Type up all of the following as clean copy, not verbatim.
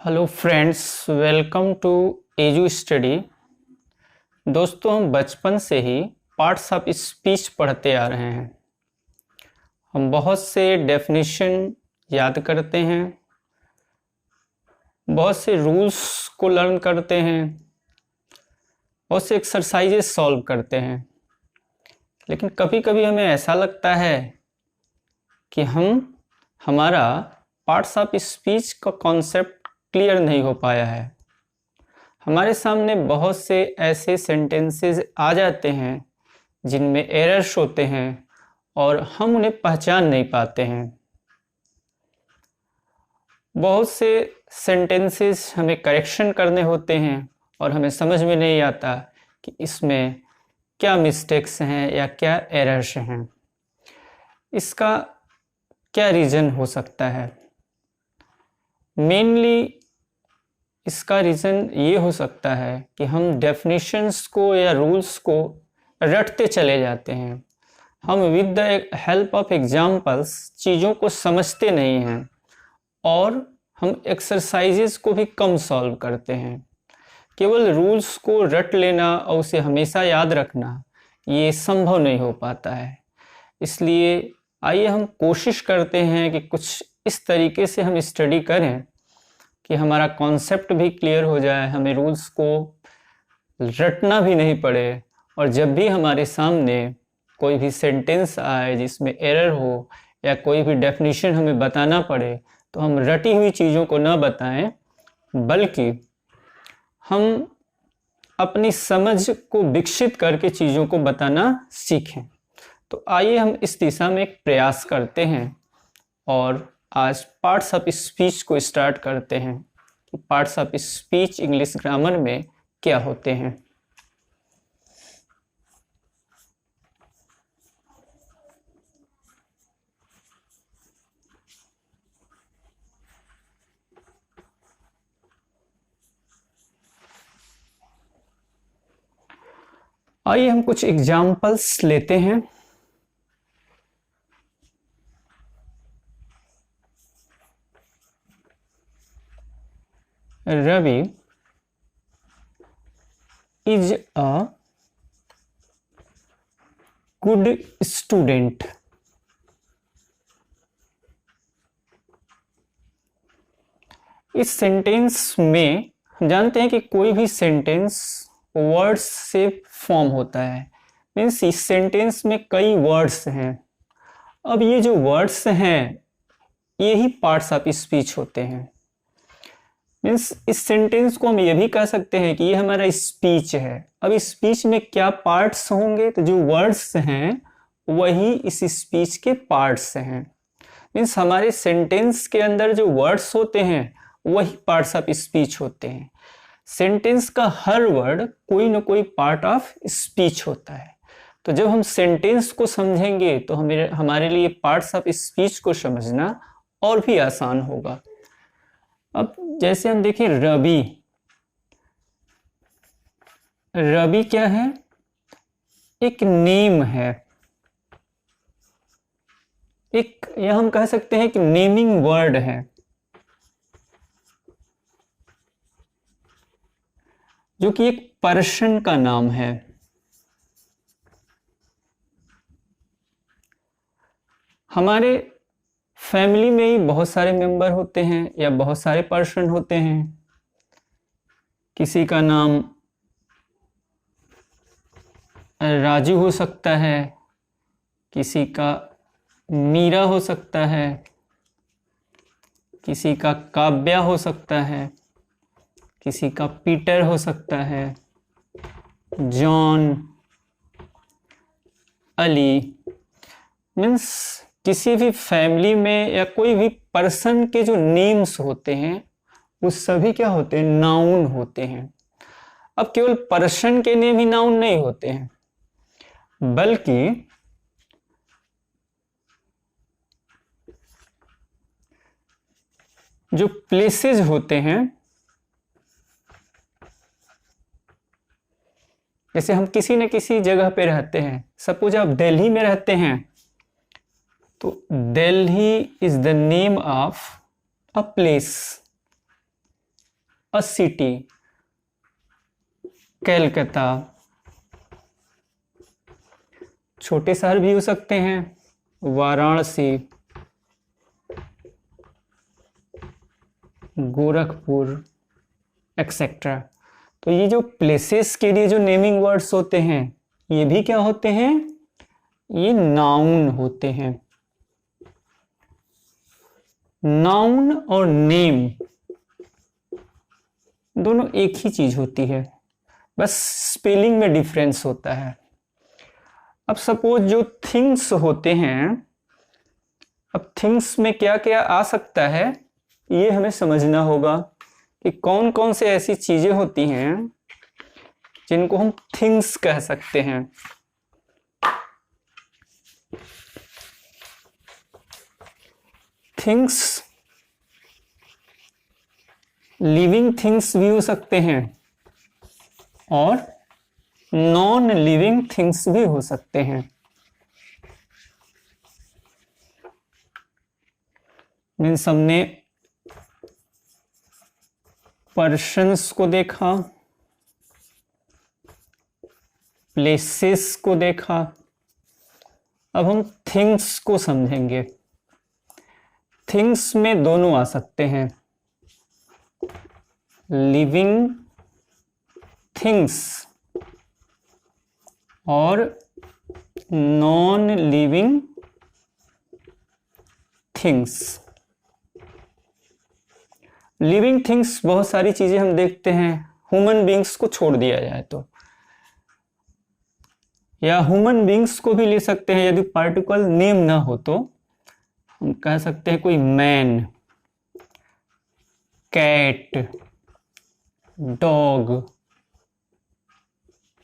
Hello friends, welcome to Edu Study. दोस्तों, हम बचपन से ही पार्ट्स ऑफ स्पीच पढ़ते आ रहे हैं। हम बहुत से डेफिनेशन याद करते हैं, बहुत से रूल्स को लर्न करते हैं, बहुत से एक्सरसाइजेस सॉल्व करते हैं। लेकिन कभी कभी हमें ऐसा लगता है कि हमारा पार्ट्स ऑफ स्पीच का कॉन्सेप्ट क्लियर नहीं हो पाया है। हमारे सामने बहुत से ऐसे सेंटेंसेस आ जाते हैं जिनमें एरर्स होते हैं और हम उन्हें पहचान नहीं पाते हैं। बहुत से सेंटेंसेस हमें करेक्शन करने होते हैं और हमें समझ में नहीं आता कि इसमें क्या मिस्टेक्स हैं या क्या एरर्स हैं। इसका क्या रीज़न हो सकता है? मेनली इसका रीज़न ये हो सकता है कि हम डेफिनेशंस को या रूल्स को रटते चले जाते हैं। हम with the help of examples चीज़ों को समझते नहीं हैं और हम एक्सरसाइजेस को भी कम सॉल्व करते हैं। केवल रूल्स को रट लेना और उसे हमेशा याद रखना ये संभव नहीं हो पाता है। इसलिए आइए हम कोशिश करते हैं कि कुछ इस तरीके से हम स्टडी करें कि हमारा कॉन्सेप्ट भी क्लियर हो जाए, हमें रूल्स को रटना भी नहीं पड़े, और जब भी हमारे सामने कोई भी सेंटेंस आए जिसमें एरर हो या कोई भी डेफिनेशन हमें बताना पड़े तो हम रटी हुई चीज़ों को न बताएं, बल्कि हम अपनी समझ को विकसित करके चीज़ों को बताना सीखें। तो आइए हम इस दिशा में एक प्रयास करते हैं और आज पार्ट्स ऑफ स्पीच को स्टार्ट करते हैं कि parts of speech English grammar में क्या होते हैं। आइए हम कुछ एग्जाम्पल्स लेते हैं। Ravi is a good student। इस सेंटेंस में हम जानते हैं कि कोई भी सेंटेंस वर्ड्स से फॉर्म होता है। मीन्स इस सेंटेंस में कई वर्ड्स हैं। अब ये जो वर्ड्स हैं यही पार्ट्स ऑफ स्पीच होते हैं। मीन्स इस सेंटेंस को हम ये भी कह सकते हैं कि ये हमारा स्पीच है। अब इस स्पीच में क्या पार्ट्स होंगे? तो जो वर्ड्स हैं वही इस स्पीच के पार्ट्स हैं। मीन्स हमारे सेंटेंस के अंदर जो वर्ड्स होते हैं वही पार्ट्स ऑफ स्पीच होते हैं। सेंटेंस का हर वर्ड कोई ना कोई पार्ट ऑफ स्पीच होता है। तो जब हम सेंटेंस को समझेंगे तो हमारे लिए पार्ट्स ऑफ स्पीच को समझना और भी आसान होगा। अब जैसे हम देखें, रवि क्या है? एक नेम है, एक यह हम कह सकते हैं कि नेमिंग वर्ड है, जो कि एक पर्सन का नाम है। हमारे फैमिली में ही बहुत सारे मेंबर होते हैं या बहुत सारे पर्सन होते हैं। किसी का नाम राजू हो सकता है, किसी का मीरा हो सकता है, किसी का काव्या हो सकता है, किसी का पीटर हो सकता है, जॉन, अली। मीन्स किसी भी फैमिली में या कोई भी पर्सन के जो नेम्स होते हैं वो सभी क्या होते हैं? नाउन होते हैं। अब केवल पर्सन के नेम ही नाउन नहीं होते हैं, बल्कि जो प्लेसेस होते हैं, जैसे हम किसी न किसी जगह पे रहते हैं, सपोज आप दिल्ली में रहते हैं तो Delhi is the name of a place. A city, कैलकाता। छोटे शहर भी हो सकते हैं, वाराणसी, गोरखपुर, एक्सेट्रा। तो ये जो प्लेसेस के लिए जो नेमिंग वर्ड्स होते हैं, ये भी क्या होते हैं, ये नाउन होते हैं। नाउन और नेम दोनों एक ही चीज होती है, बस स्पेलिंग में डिफरेंस होता है। अब सपोज जो थिंग्स होते हैं, अब थिंग्स में क्या क्या आ सकता है, ये हमें समझना होगा कि कौन कौन से ऐसी चीजें होती हैं जिनको हम थिंग्स कह सकते हैं। थिंग्स लिविंग थिंग्स भी हो सकते हैं और नॉन लिविंग थिंग्स भी हो सकते हैं। मीन्स हमने पर्सन्स को देखा, प्लेसेस को देखा, अब हम थिंग्स को समझेंगे। थिंग्स में दोनों आ सकते हैं, लिविंग थिंग्स और non living things. Living things बहुत सारी चीजें हम देखते हैं, ह्यूमन बीइंग्स को छोड़ दिया जाए तो, या ह्यूमन बीइंग्स को भी ले सकते हैं, यदि पार्टिकुलर नेम ना हो तो हम कह सकते हैं कोई मैन, कैट, डॉग,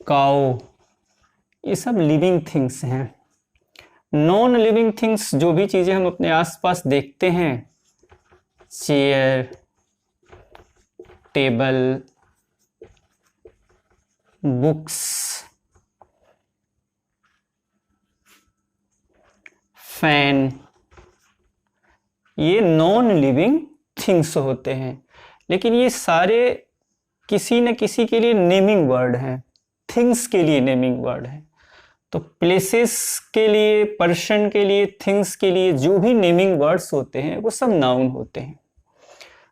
काऊ, ये सब लिविंग थिंग्स हैं। नॉन लिविंग थिंग्स जो भी चीजें हम अपने आसपास देखते हैं, चेयर, टेबल, बुक्स, फैन, ये नॉन लिविंग थिंग्स होते हैं। लेकिन ये सारे किसी न किसी के लिए नेमिंग वर्ड हैं, थिंग्स के लिए नेमिंग वर्ड है। तो प्लेसेस के लिए, पर्सन के लिए, थिंग्स के लिए जो भी नेमिंग वर्ड्स होते हैं वो सब नाउन होते हैं।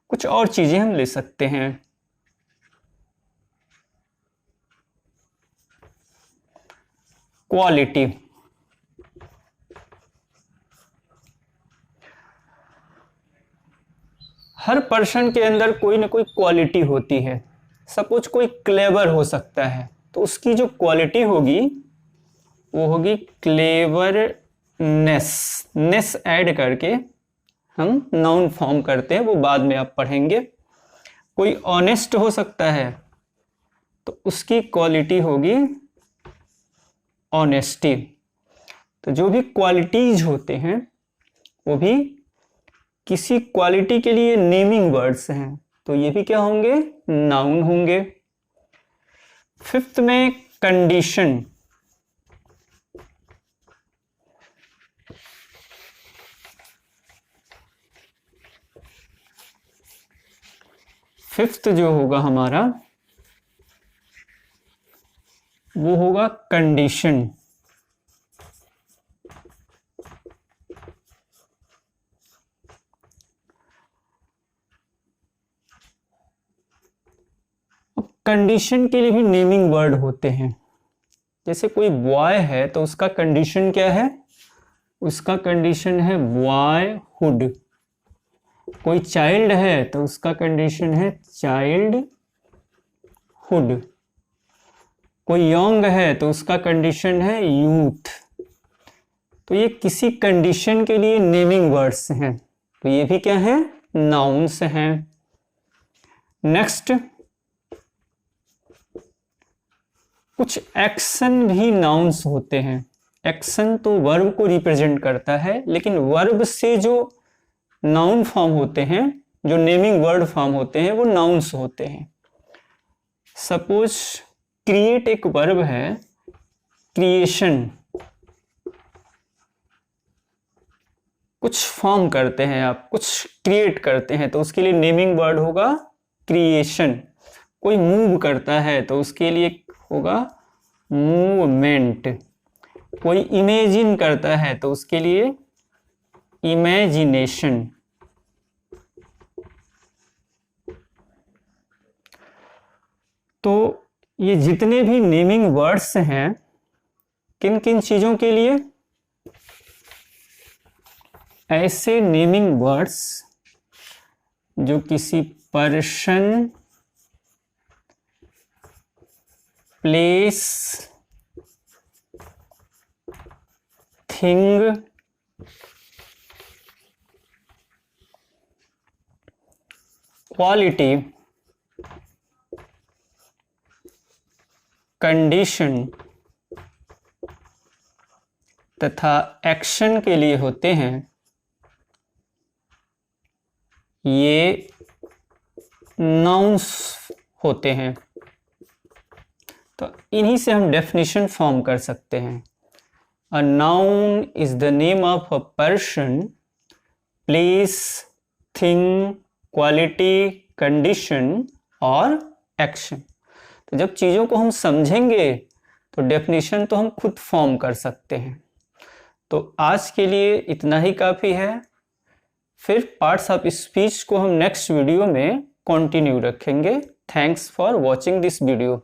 कुछ और चीजें हम ले सकते हैं। क्वालिटी, हर पर्सन के अंदर कोई ना कोई क्वालिटी होती है। सपोज कोई क्लेवर हो सकता है, तो उसकी जो क्वालिटी होगी वो होगी क्लेवरनेस। नेस ऐड करके हम नाउन फॉर्म करते हैं, वो बाद में आप पढ़ेंगे। कोई ऑनेस्ट हो सकता है, तो उसकी क्वालिटी होगी ऑनेस्टी। तो जो भी क्वालिटीज होते हैं वो भी किसी क्वालिटी के लिए नेमिंग वर्ड्स हैं, तो ये भी क्या होंगे, नाउन होंगे। फिफ्थ में कंडीशन। फिफ्थ जो होगा हमारा वो होगा कंडीशन। कंडीशन के लिए भी नेमिंग वर्ड होते हैं। जैसे कोई बॉय है तो उसका कंडीशन क्या है, उसका कंडीशन है बॉयहुड। कोई चाइल्ड है तो उसका कंडीशन है चाइल्डहुड। कोई यंग है तो उसका कंडीशन है यूथ। तो ये किसी कंडीशन के लिए नेमिंग वर्ड्स हैं, तो ये भी क्या है, नाउन्स हैं। नेक्स्ट, कुछ एक्शन भी नाउन्स होते हैं। एक्शन तो वर्ब को रिप्रेजेंट करता है, लेकिन वर्ब से जो नाउन फॉर्म होते हैं, जो नेमिंग वर्ड फॉर्म होते हैं, वो नाउन्स होते हैं। सपोज क्रिएट एक वर्ब है, क्रिएशन, कुछ फॉर्म करते हैं आप, कुछ क्रिएट करते हैं, तो उसके लिए नेमिंग वर्ड होगा क्रिएशन। कोई मूव करता है तो उसके लिए होगा मूवमेंट। कोई इमेजिन करता है तो उसके लिए इमेजिनेशन। तो ये जितने भी नेमिंग वर्ड्स हैं, किन किन चीजों के लिए? ऐसे नेमिंग वर्ड्स जो किसी person, place, thing, quality, condition तथा एक्शन के लिए होते हैं, ये नाउन्स होते हैं। तो इन्हीं से हम डेफिनेशन फॉर्म कर सकते हैं। A noun is the name of a person, place, thing, quality, condition और एक्शन। तो जब चीज़ों को हम समझेंगे तो डेफिनेशन तो हम खुद फॉर्म कर सकते हैं। तो आज के लिए इतना ही काफ़ी है। फिर पार्ट्स ऑफ स्पीच को हम नेक्स्ट वीडियो में कंटिन्यू रखेंगे। Thanks for watching this video.